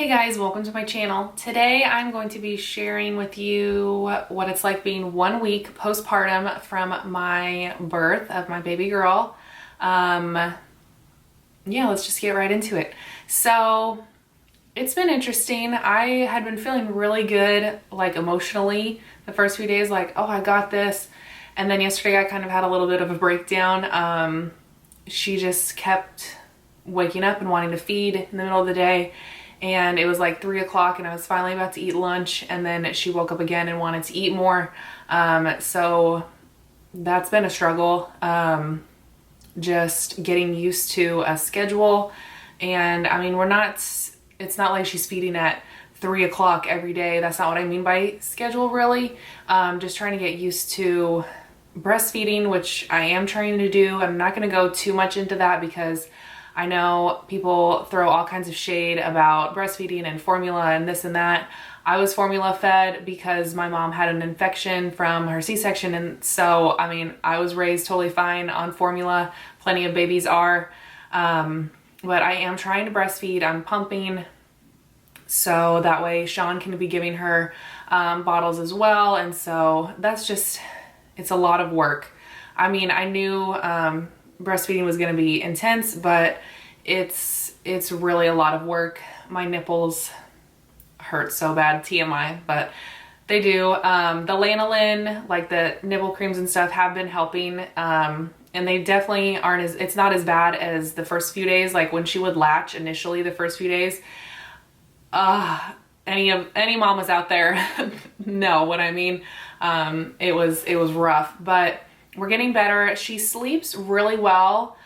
Hey guys, welcome to my channel. Today I'm going to be sharing with you what it's like being 1 week postpartum from my birth of my baby girl. Yeah, let's just get right into it. So it's been interesting. I had been feeling really good, like emotionally the first few days, like, oh, I got this. And then yesterday I kind of had a little bit of a breakdown. She just kept waking up and wanting to feed in the middle of the day. And it was like 3 o'clock and I was finally about to eat lunch, and then she woke up again and wanted to eat more. So that's been a struggle. Just getting used to a schedule. And I mean, it's not like she's feeding at 3 o'clock every day. That's not what I mean by schedule, really. Just trying to get used to breastfeeding, which I am trying to do. I'm not going to go too much into that because I know people throw all kinds of shade about breastfeeding and formula and this and that. I was formula fed because my mom had an infection from her C-section, and so, I mean, I was raised totally fine on formula. Plenty of babies are. But I am trying to breastfeed. I'm pumping, so that way Sean can be giving her bottles as well. And so that's just, it's a lot of work. I mean, I knew breastfeeding was going to be intense, but it's really a lot of work. My nipples hurt so bad, TMI, but they do. The lanolin, like the nipple creams and stuff, have been helping, and they definitely aren't it's not as bad as the first few days. Like when she would latch initially, the first few days, any mamas out there know what I mean. It was rough, but we're getting better. She sleeps really well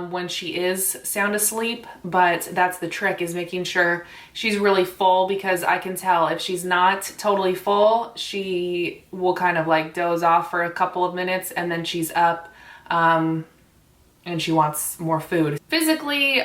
when she is sound asleep, but that's the trick, is making sure she's really full, because I can tell if she's not totally full, she will kind of like doze off for a couple of minutes and then she's up and she wants more food. Physically,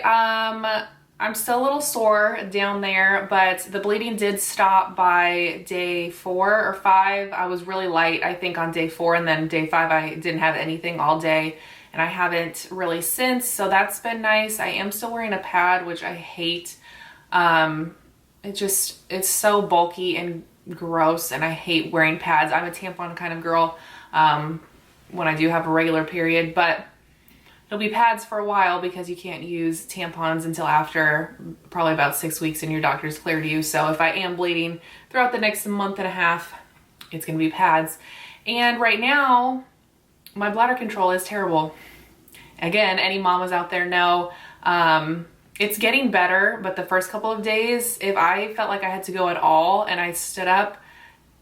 I'm still a little sore down there, but the bleeding did stop by day 4 or 5. I was really light, I think, on day 4, and then day 5 I didn't have anything all day, and I haven't really since, so that's been nice. I am still wearing a pad, which I hate. It's so bulky and gross, and I hate wearing pads. I'm a tampon kind of girl when I do have a regular period, but it'll be pads for a while because you can't use tampons until after probably about 6 weeks and your doctor's cleared you. So if I am bleeding throughout the next month and a half, it's going to be pads. And right now, my bladder control is terrible. Again, any mamas out there know it's getting better, but the first couple of days, if I felt like I had to go at all and I stood up,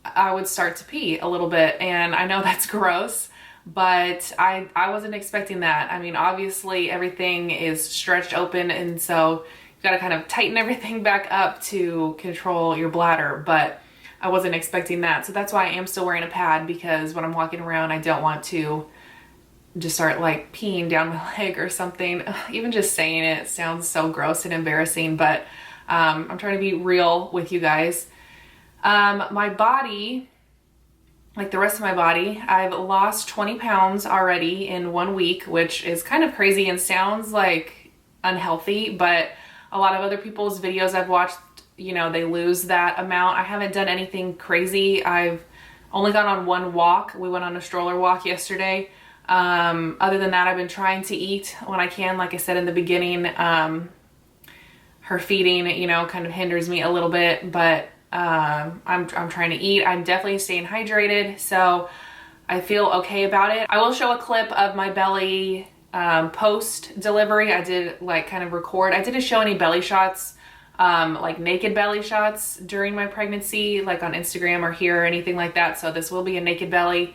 I would start to pee a little bit. And I know that's gross, but I wasn't expecting that. I mean, obviously everything is stretched open, and so you've got to kind of tighten everything back up to control your bladder, but I wasn't expecting that. So that's why I am still wearing a pad, because when I'm walking around, I don't want to just start like peeing down my leg or something. Even just saying it sounds so gross and embarrassing, but I'm trying to be real with you guys. My body, like the rest of my body, I've lost 20 pounds already in 1 week, which is kind of crazy and sounds like unhealthy, but a lot of other people's videos I've watched, you know, they lose that amount. I haven't done anything crazy. I've only gone on one walk. We went on a stroller walk yesterday. Other than that, I've been trying to eat when I can. Like I said in the beginning, her feeding, you know, kind of hinders me a little bit, but I'm trying to eat. I'm definitely staying hydrated, so I feel okay about it. I will show a clip of my belly post delivery. I did like kind of record. I didn't show any belly shots, like naked belly shots during my pregnancy, like on Instagram or here or anything like that. So this will be a naked belly,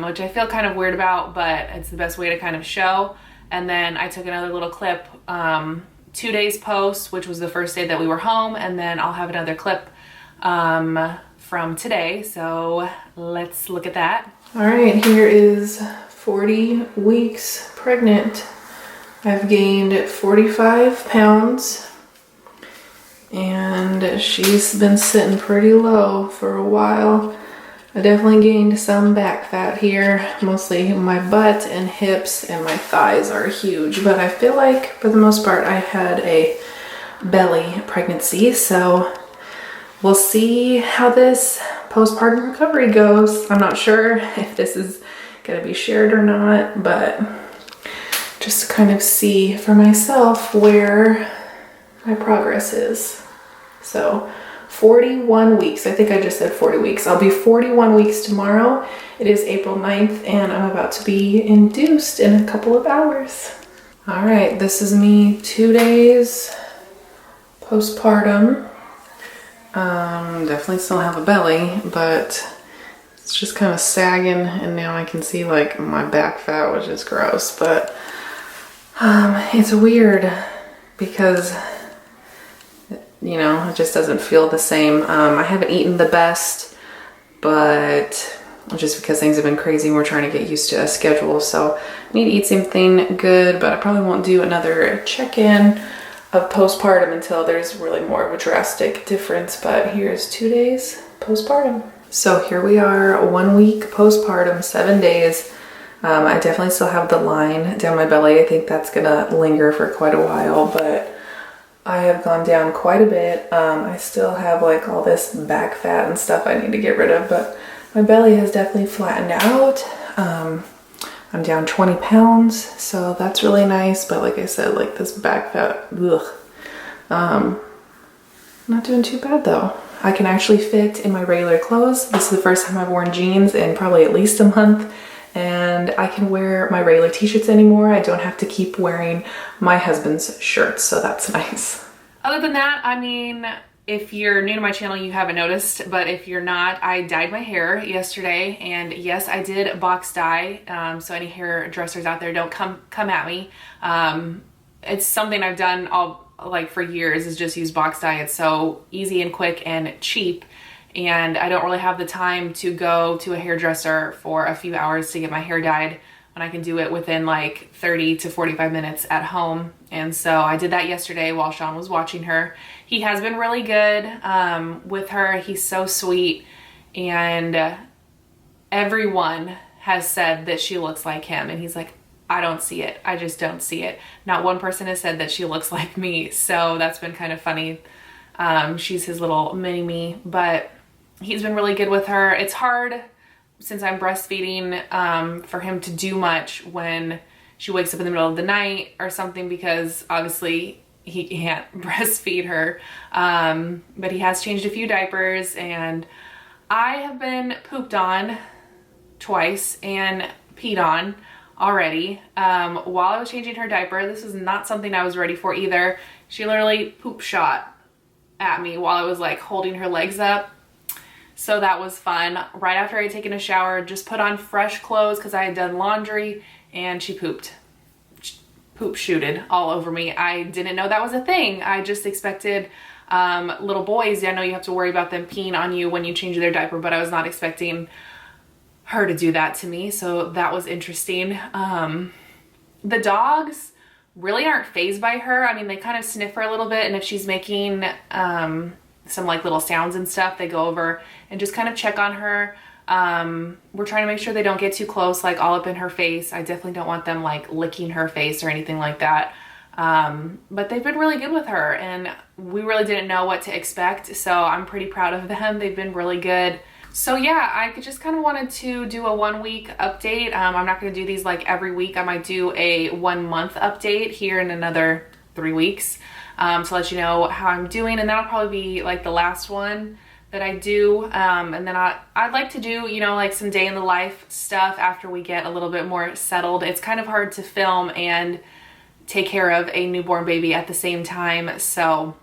which I feel kind of weird about, but it's the best way to kind of show. And then I took another little clip 2 days post, which was the first day that we were home, and then I'll have another clip from today. So let's look at that. All right, here is 40 weeks pregnant. I've gained 45 pounds and she's been sitting pretty low for a while. I definitely gained some back fat here, mostly my butt and hips, and my thighs are huge, but I feel like for the most part I had a belly pregnancy. So we'll see how this postpartum recovery goes. I'm not sure if this is gonna be shared or not, but just to kind of see for myself where my progress is. So 41 weeks, I think I just said 40 weeks. I'll be 41 weeks tomorrow. It is April 9th and I'm about to be induced in a couple of hours. All right, this is me 2 days postpartum. Definitely still have a belly, but it's just kind of sagging, and now I can see like my back fat, which is gross, but it's weird because, you know, it just doesn't feel the same. I haven't eaten the best, but just because things have been crazy and we're trying to get used to a schedule, so I need to eat something good, but I probably won't do another check-in of postpartum until there's really more of a drastic difference. But here's 2 days postpartum. So here we are, 1 week postpartum, 7 days. I definitely still have the line down my belly. I think that's gonna linger for quite a while, but I have gone down quite a bit. I still have like all this back fat and stuff I need to get rid of, but my belly has definitely flattened out. I'm down 20 pounds, so that's really nice. But like I said, like this back fat, ugh. Not doing too bad though. I can actually fit in my regular clothes. This is the first time I've worn jeans in probably at least a month, and I can wear my regular t-shirts anymore. I don't have to keep wearing my husband's shirts, so that's nice. Other than that, I mean, if you're new to my channel, you haven't noticed, but if you're not, I dyed my hair yesterday, and yes, I did box dye. So any hairdressers out there, don't come at me. It's something I've done for years, is just use box dye. It's so easy and quick and cheap, and I don't really have the time to go to a hairdresser for a few hours to get my hair dyed when I can do it within like 30 to 45 minutes at home. And so I did that yesterday while Sean was watching her. He has been really good with her. He's so sweet, and everyone has said that she looks like him, and he's like, I don't see it. I just don't see it. Not one person has said that she looks like me, so that's been kind of funny. She's his little mini-me, but he's been really good with her. It's hard, since I'm breastfeeding, for him to do much when she wakes up in the middle of the night or something, because obviously he can't breastfeed her. But he has changed a few diapers, and I have been pooped on twice and peed on already while I was changing her diaper. This is not something I was ready for either. She literally poop shot at me while I was like holding her legs up. So that was fun. Right after I had taken a shower, just put on fresh clothes because I had done laundry, and she poop shooted all over me. I didn't know that was a thing. I just expected little boys, I know you have to worry about them peeing on you when you change their diaper, but I was not expecting her to do that to me, so that was interesting. The dogs really aren't fazed by her. I mean, they kind of sniff her a little bit, and if she's making some like little sounds and stuff, they go over and just kind of check on her. We're trying to make sure they don't get too close, like all up in her face. I definitely don't want them like licking her face or anything like that. But they've been really good with her, and we really didn't know what to expect, so I'm pretty proud of them. They've been really good. So yeah, I just kind of wanted to do a 1 week update. I'm not going to do these like every week. I might do a 1 month update here in another 3 weeks to let you know how I'm doing, and that'll probably be like the last one that I do. And then I'd like to do, you know, like some day in the life stuff after we get a little bit more settled. It's kind of hard to film and take care of a newborn baby at the same time. So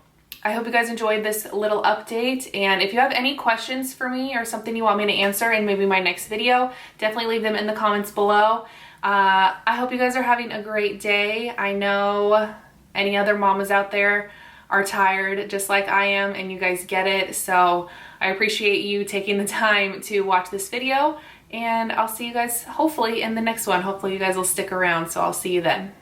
I hope you guys enjoyed this little update, and if you have any questions for me or something you want me to answer in maybe my next video, definitely leave them in the comments below. I hope you guys are having a great day. I know any other mamas out there are tired just like I am, and you guys get it, so I appreciate you taking the time to watch this video, and I'll see you guys hopefully in the next one. Hopefully you guys will stick around, so I'll see you then.